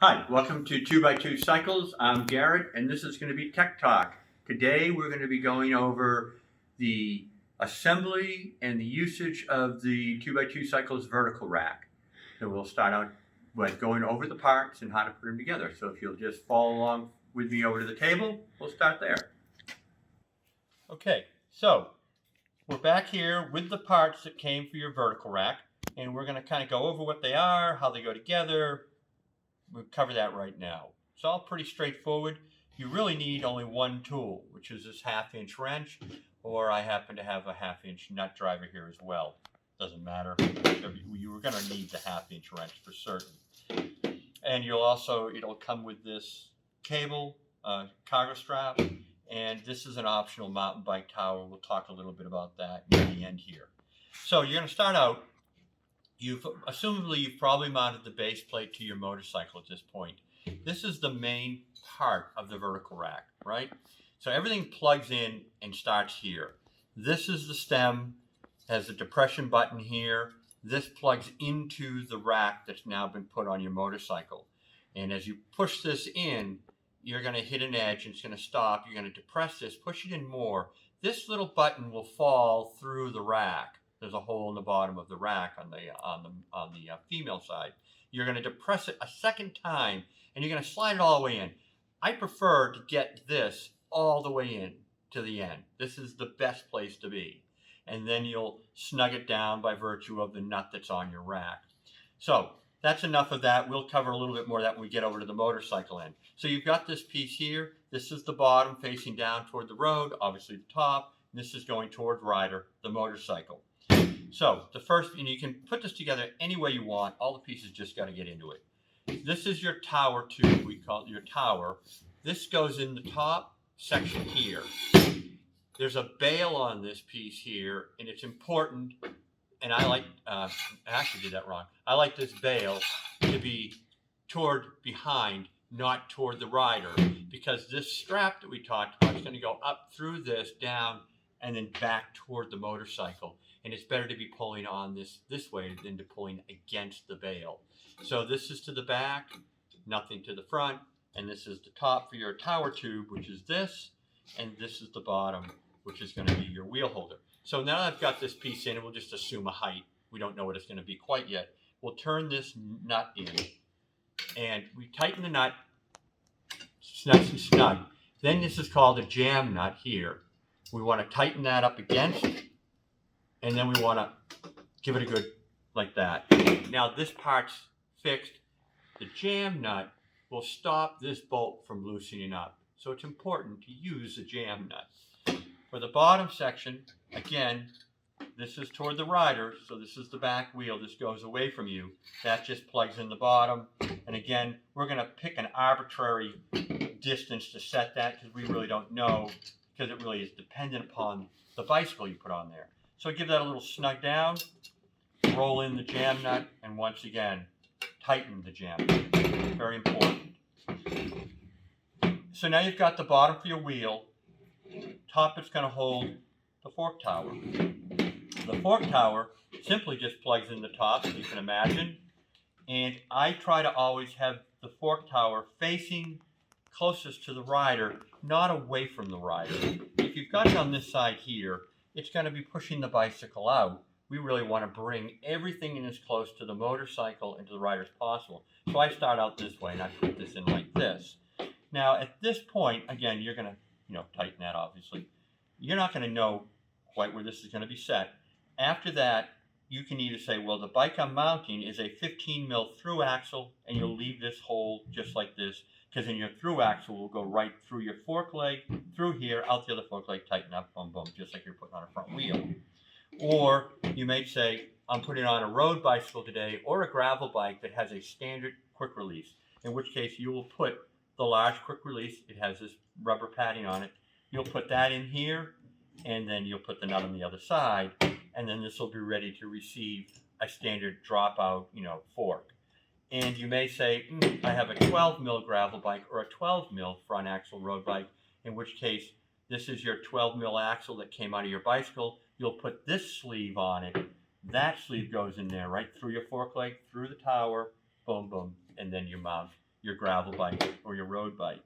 Hi, welcome to 2x2 Cycles. I'm Garrett, and this is going to be Tech Talk. Today, we're going to be going over the assembly and the usage of the 2x2 Cycles vertical rack. So we'll start out with going over the parts and how to put them together. So if you'll just follow along with me over to the table, we'll start there. Okay, so we're back here with the parts that came for your vertical rack, and we're going to kind of go over what they are, how they go together. We'll cover that right now. It's all pretty straightforward. You really need only one tool, which is this 1/2-inch wrench, or I happen to have a 1/2-inch nut driver here as well. Doesn't matter. You were going to need the 1/2-inch wrench for certain. And it'll come with this cable, cargo strap, and this is an optional mountain bike tower. We'll talk a little bit about that in the end here. So you're going to start out. You've probably mounted the base plate to your motorcycle at this point. This is the main part of the vertical rack, right? So everything plugs in and starts here. This is the stem, has a depression button here. This plugs into the rack that's now been put on your motorcycle. And as you push this in, you're going to hit an edge and it's going to stop. You're going to depress this, push it in more. This little button will fall through the rack. There's a hole in the bottom of the rack on the female side. You're going to depress it a second time, and you're going to slide it all the way in. I prefer to get this all the way in to the end. This is the best place to be. And then you'll snug it down by virtue of the nut that's on your rack. So that's enough of that. We'll cover a little bit more of that when we get over to the motorcycle end. So you've got this piece here. This is the bottom facing down toward the road, obviously the top. This is going toward rider, the motorcycle. So the first, and you can put this together any way you want. All the pieces just got to get into it. This is your tower tube. We call it your tower. This goes in the top section here. There's a bail on this piece here, and it's important. And I actually did that wrong. I like this bail to be toward behind, not toward the rider, because this strap that we talked about is going to go up through this, down, and then back toward the motorcycle. And it's better to be pulling on this way than to pulling against the bail. So this is to the back, nothing to the front, and this is the top for your tower tube, which is this, and this is the bottom, which is going to be your wheel holder. So now I've got this piece in, and we'll just assume a height. We don't know what it's going to be quite yet. We'll turn this nut in, and we tighten the nut nice and snug. Then this is called a jam nut here. We want to tighten that up against, and then we want to give it a good, like that. Now this part's fixed. The jam nut will stop this bolt from loosening up. So it's important to use the jam nut. For the bottom section, again, this is toward the rider, so this is the back wheel. This goes away from you. That just plugs in the bottom. And again, we're going to pick an arbitrary distance to set that because we really don't know, because it really is dependent upon the bicycle you put on there. So give that a little snug down, roll in the jam nut, and once again, tighten the jam nut. Very important. So now you've got the bottom for your wheel. Top is going to hold the fork tower. The fork tower simply just plugs in the top, as you can imagine. And I try to always have the fork tower facing closest to the rider, not away from the rider. If you've got it on this side here, it's going to be pushing the bicycle out. We really want to bring everything in as close to the motorcycle and to the rider as possible. So I start out this way, and I put this in like this. Now, at this point, again, you're going to tighten that, obviously. You're not going to know quite where this is going to be set. After that, you can either say, well, the bike I'm mounting is a 15 mil through axle, and you'll leave this hole just like this, because in your through axle will go right through your fork leg, through here, out the other fork leg, tighten up, boom, boom, just like you're putting on a front wheel. Or you may say, I'm putting on a road bicycle today, or a gravel bike that has a standard quick release, in which case you will put the large quick release. It has this rubber padding on it. You'll put that in here, and then you'll put the nut on the other side, and then this will be ready to receive a standard dropout, fork. And you may say, I have a 12 mil gravel bike or a 12 mil front axle road bike, in which case this is your 12 mil axle that came out of your bicycle. You'll put this sleeve on it. That sleeve goes in there right through your fork leg, through the tower, boom, boom, and then you mount your gravel bike or your road bike.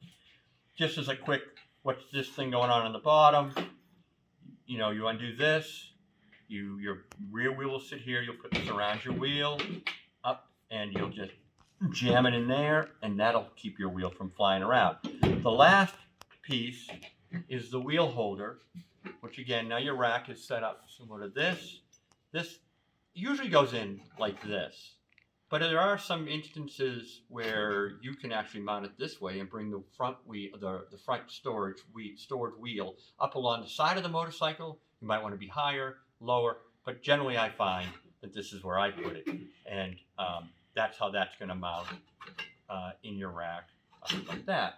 Just as a quick, what's this thing going on the bottom? You know, you undo this, your rear wheel will sit here, you'll put this around your wheel, up, and you'll just jam it in there, and that'll keep your wheel from flying around. The last piece is the wheel holder, which again, now your rack is set up similar to this. This usually goes in like this, but there are some instances where you can actually mount it this way and bring the front wheel, the front storage wheel up along the side of the motorcycle. You might want to be higher, lower, but generally I find that this is where I put it, and that's how that's going to mount in your rack, like that.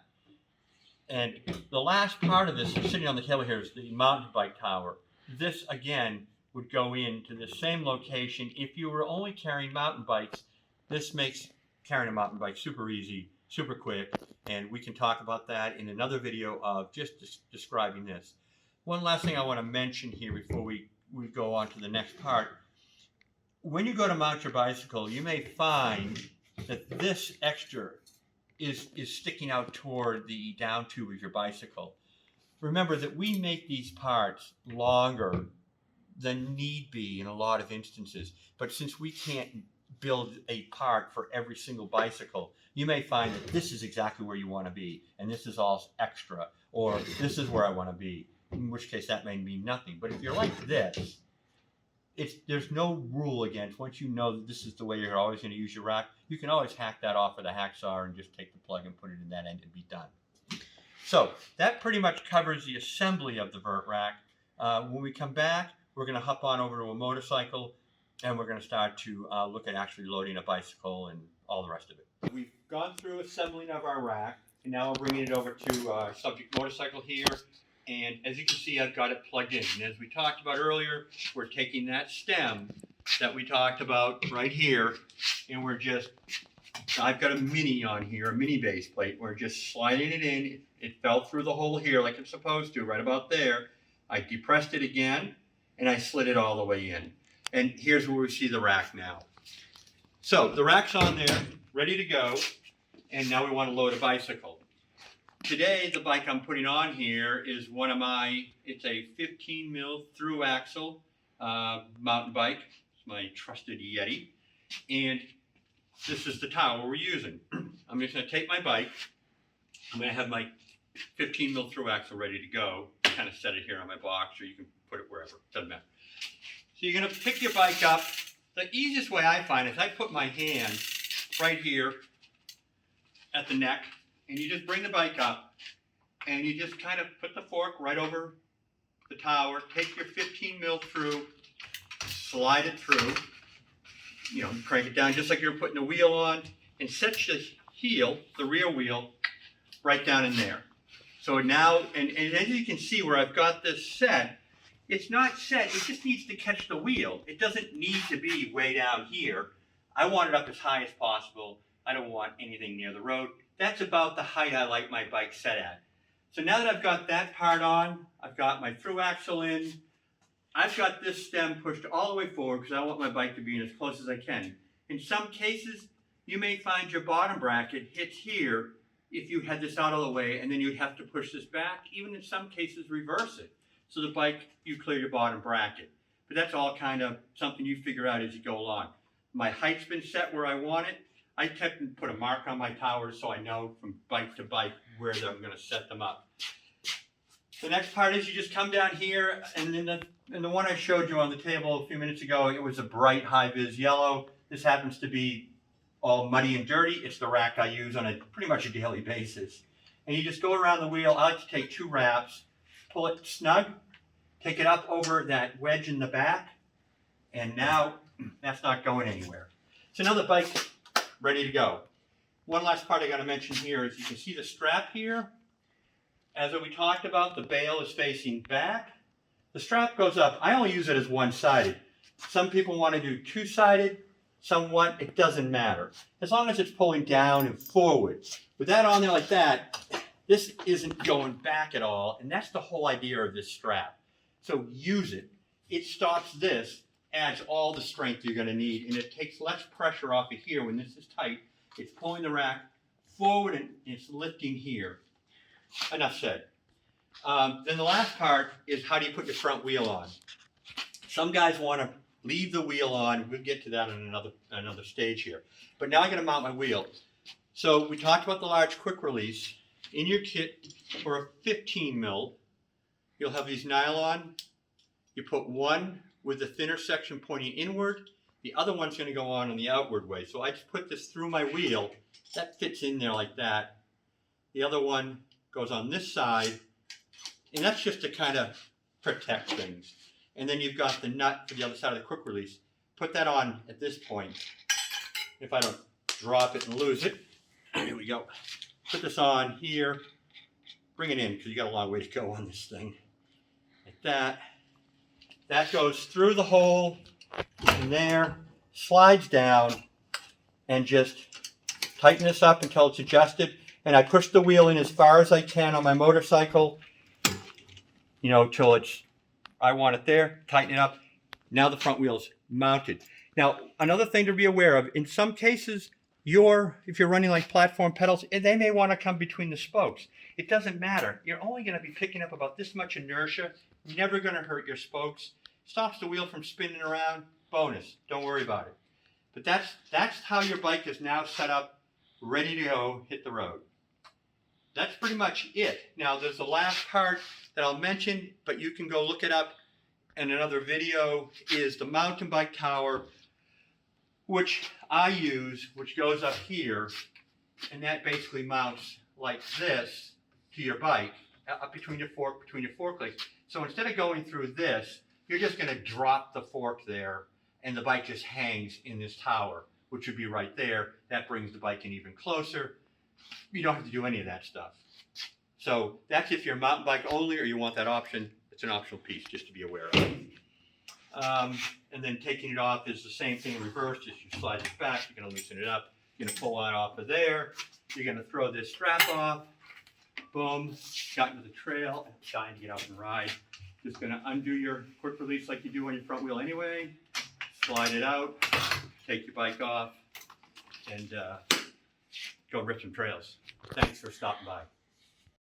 And the last part of this, sitting on the table here, is the mountain bike tower. This, again, would go into the same location. If you were only carrying mountain bikes, this makes carrying a mountain bike super easy, super quick, and we can talk about that in another video of just describing this. One last thing I want to mention here before we go on to the next part. When you go to mount your bicycle, you may find that this extra is sticking out toward the down tube of your bicycle. Remember that we make these parts longer than need be in a lot of instances, but since we can't build a part for every single bicycle, you may find that this is exactly where you want to be, and this is all extra, or this is where I want to be, in which case that may mean nothing. But if you're like this, there's no rule against, once you know that this is the way you're always going to use your rack, you can always hack that off with a hacksaw and just take the plug and put it in that end and be done. So that pretty much covers the assembly of the vert rack. When we come back, we're going to hop on over to a motorcycle, and we're going to start to look at actually loading a bicycle and all the rest of it. We've gone through assembling of our rack, and now we're bringing it over to our subject motorcycle here. And as you can see, I've got it plugged in. And as we talked about earlier, we're taking that stem that we talked about right here, and I've got a mini on here, a mini base plate. We're just sliding it in. It fell through the hole here like it's supposed to, right about there. I depressed it again, and I slid it all the way in. And here's where we see the rack now. So the rack's on there, ready to go, and now we want to load a bicycle. Today, the bike I'm putting on here is it's a 15 mil through axle mountain bike. It's my trusted Yeti. And this is the tower we're using. I'm just going to take my bike. I'm going to have my 15 mil through axle ready to go. Kind of set it here on my box, or you can put it wherever. Doesn't matter. So you're going to pick your bike up. The easiest way I find is I put my hand right here at the neck, and you just bring the bike up, and you just kind of put the fork right over the tower, take your 15 mil through, slide it through, crank it down just like you're putting the wheel on, and set the heel, the rear wheel, right down in there. So now, and as you can see where I've got this set, it's not set, it just needs to catch the wheel. It doesn't need to be way down here. I want it up as high as possible. I don't want anything near the road. That's about the height I like my bike set at. So now that I've got that part on, I've got my through axle in, I've got this stem pushed all the way forward because I want my bike to be in as close as I can. In some cases, you may find your bottom bracket hits here if you had this out of the way, and then you'd have to push this back. Even in some cases, reverse it. So the bike, you clear your bottom bracket. But that's all kind of something you figure out as you go along. My height's been set where I want it. I kept and put a mark on my towers so I know from bike to bike where I'm going to set them up. The next part is you just come down here, and in the one I showed you on the table a few minutes ago, it was a bright high-vis yellow. This happens to be all muddy and dirty. It's the rack I use on pretty much a daily basis. And you just go around the wheel. I like to take 2 wraps, pull it snug, take it up over that wedge in the back, and now that's not going anywhere. So now the bike's ready to go. One last part I got to mention here is you can see the strap here. As we talked about, the bail is facing back. The strap goes up. I only use it as one-sided. Some people want to do 2-sided. Somewhat, it doesn't matter. As long as it's pulling down and forward. With that on there like that, this isn't going back at all, and that's the whole idea of this strap. So use it. It stops this, adds all the strength you're going to need, and it takes less pressure off of here when this is tight. It's pulling the rack forward and it's lifting here. Enough said. Then the last part is how do you put your front wheel on? Some guys want to leave the wheel on. We'll get to that in another stage here. But now I'm going to mount my wheel. So we talked about the large quick release. In your kit for a 15 mil, you'll have these nylon. You put one with the thinner section pointing inward. The other one's going to go on the outward way. So I just put this through my wheel. That fits in there like that. The other one goes on this side. And that's just to kind of protect things. And then you've got the nut for the other side of the quick release. Put that on at this point. If I don't drop it and lose it. Here we go. Put this on here. Bring it in because you got a long way to go on this thing. Like that. That goes through the hole in there, slides down, and just tighten this up until it's adjusted. And I push the wheel in as far as I can on my motorcycle, till I want it there, tighten it up. Now the front wheel's mounted. Now, another thing to be aware of, in some cases, if you're running like platform pedals, they may want to come between the spokes. It doesn't matter. You're only going to be picking up about this much inertia. Never going to hurt your spokes. Stops the wheel from spinning around. Bonus. Don't worry about it. But that's how your bike is now set up, ready to go hit the road. That's pretty much it. Now, there's the last part that I'll mention, but you can go look it up in another video, is the mountain bike tower, which I use, which goes up here, and that basically mounts like this to your bike, up between your fork legs. So instead of going through this, you're just going to drop the fork there, and the bike just hangs in this tower, which would be right there. That brings the bike in even closer. You don't have to do any of that stuff. So that's if you're mountain bike only or you want that option. It's an optional piece just to be aware of. And then taking it off is the same thing in reverse. Just you slide it back, you're going to loosen it up. You're going to pull that off of there. You're going to throw this strap off. Boom, got into the trail. I'm dying to get out and ride. Just going to undo your quick release like you do on your front wheel anyway. Slide it out, take your bike off, and go rip some trails. Thanks for stopping by.